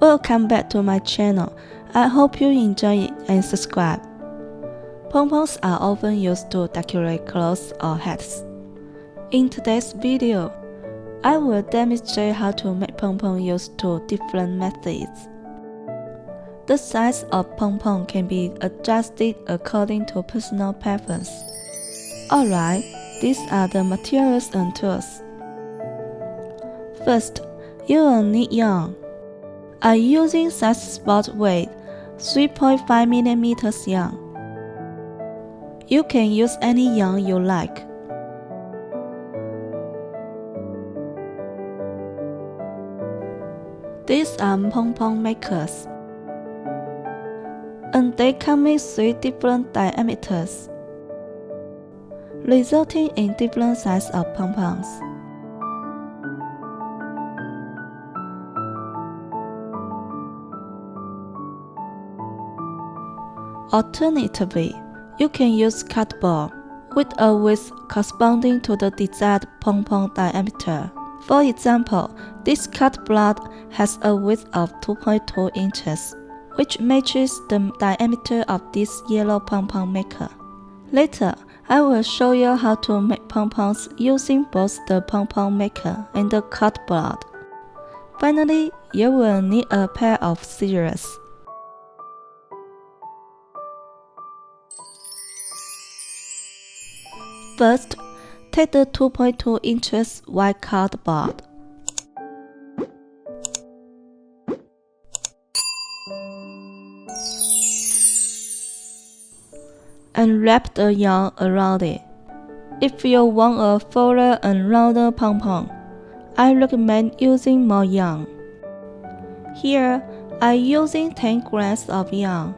Welcome back to my channel. I hope you enjoy it and subscribe. Pompons are often used to decorate clothes or hats. In today's video, I will demonstrate how to make pompon using two different methods. The size of pompon can be adjusted according to personal preference. Alright, these are the materials and tools. First, you will need yarn. I'm using size sport weight 3.5mm yarn. You can use any yarn you like. These are pompon makers, and they come in 3 different diameters, resulting in different sizes of pompons. Alternatively, you can use cardboard with a width corresponding to the desired pompon diameter. For example, this cardboard has a width of 2.2 inches, which matches the diameter of this yellow pompon maker. Later, I will show you how to make pompons using both the pompon maker and the cardboard. Finally, you will need a pair of scissors. First, take the 2.2 inches white cardboard and wrap the yarn around it. If you want a fuller and rounder pompon, I recommend using more yarn. Here, I'm using 10 grams of yarn.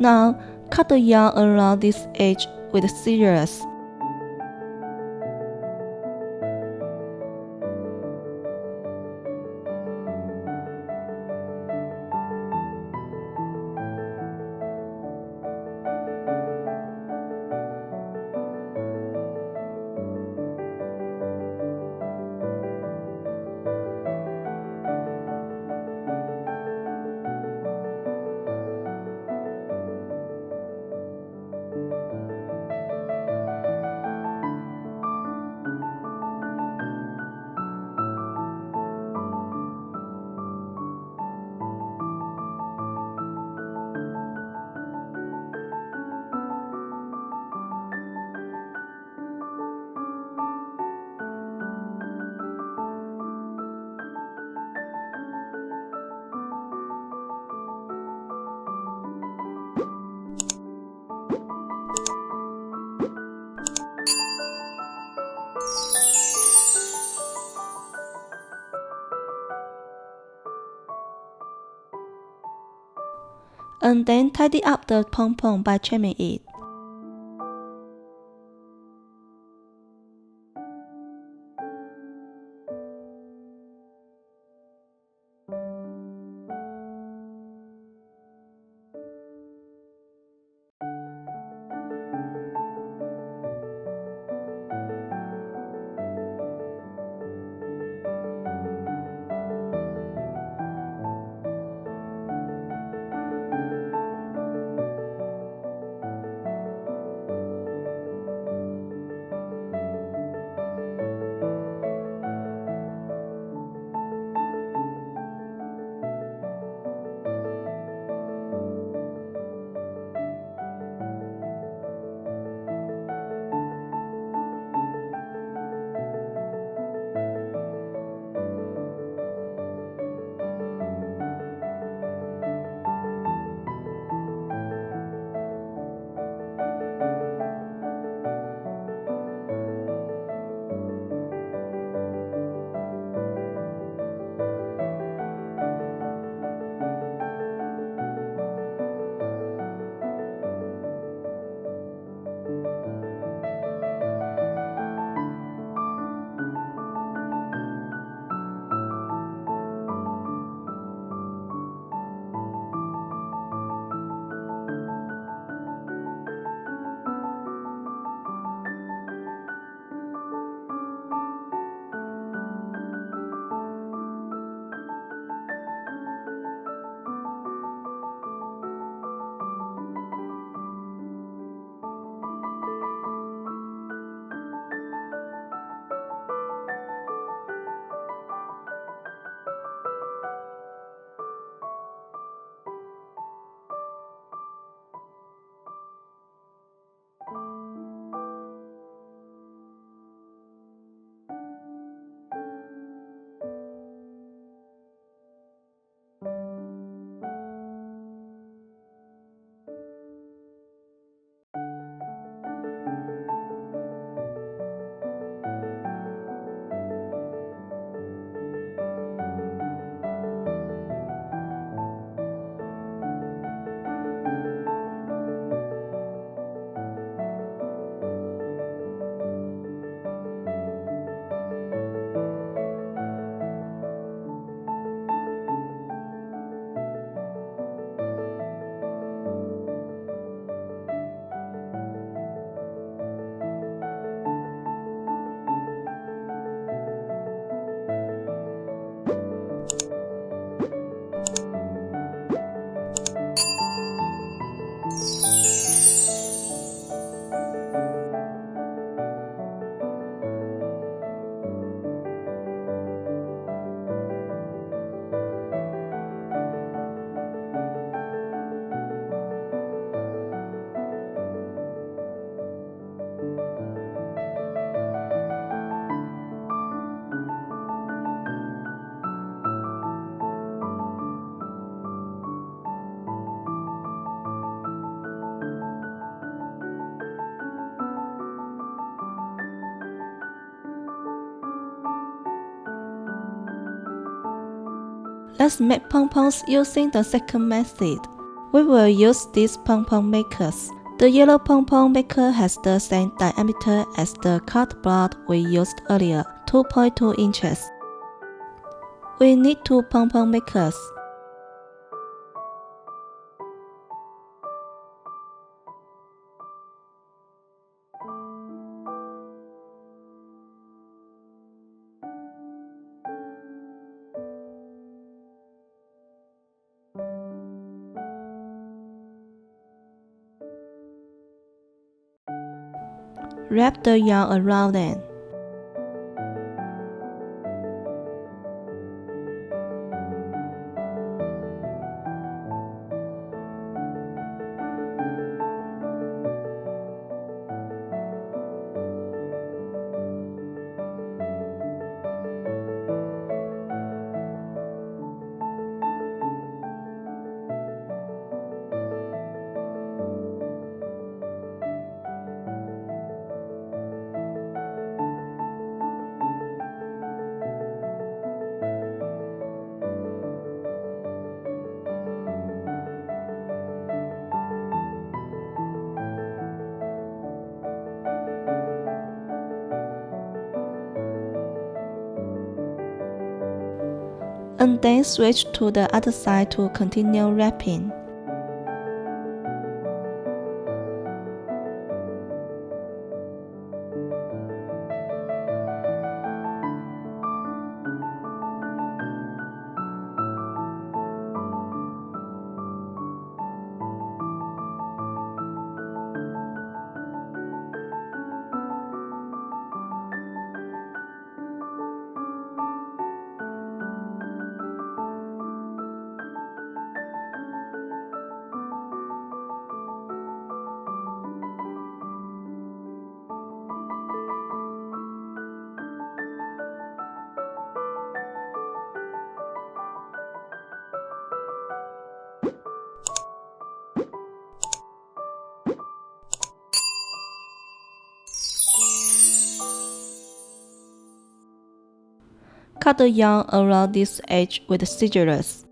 Now, cut the yarn around this edge with scissors. and then tidy up the pom-pom by trimming it. Let's make pom-poms using the second method. We will use these pom-pom makers. The yellow pom-pom maker has the same diameter as the cardboard we used earlier, 2.2 inches. We need 2 pom-pom makers. Wrap the yarn around them. and then switch to the other side to continue wrapping. Cut the yarn around this edge with scissors.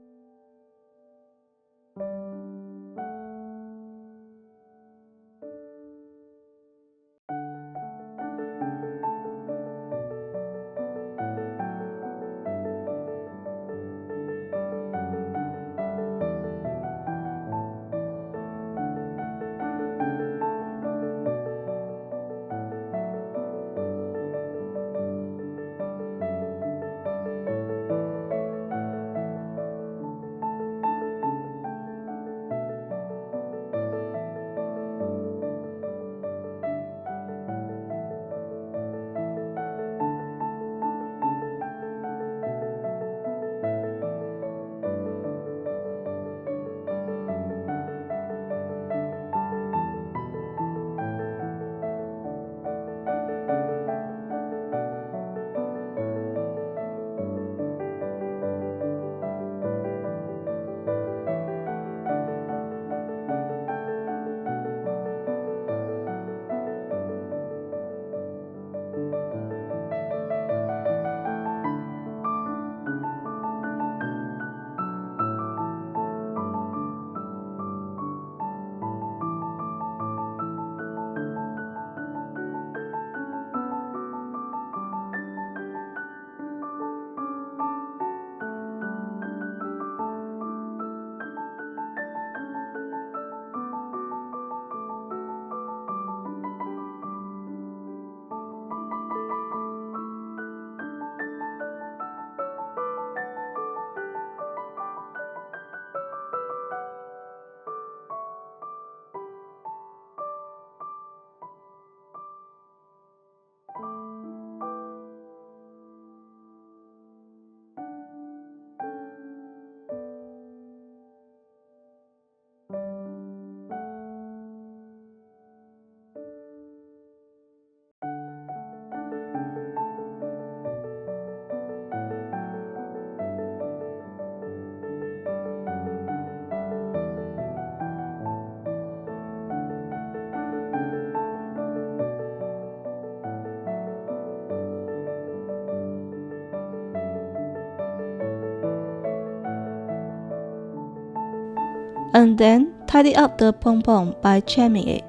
And then tidy up the pom-pom by chaining it.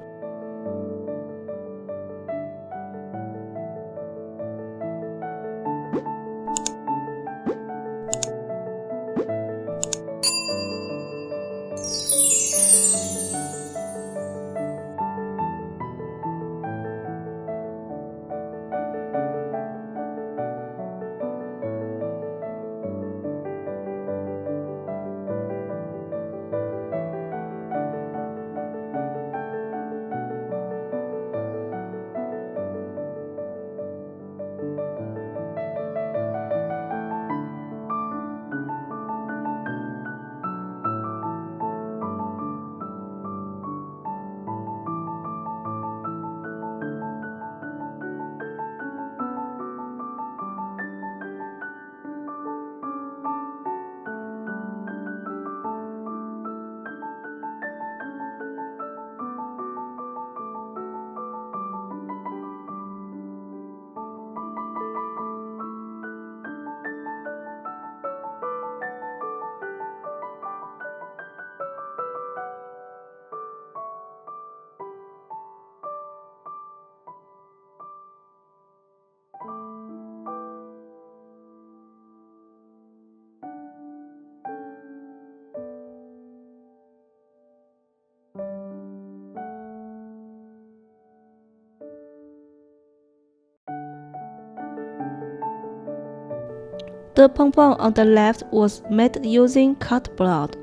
The pom-pom on the left was made using cut blood,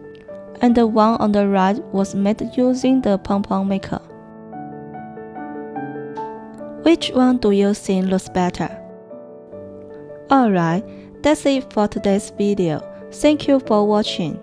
and the one on the right was made using the pom-pom maker. Which one do you think looks better? Alright, that's it for today's video. Thank you for watching.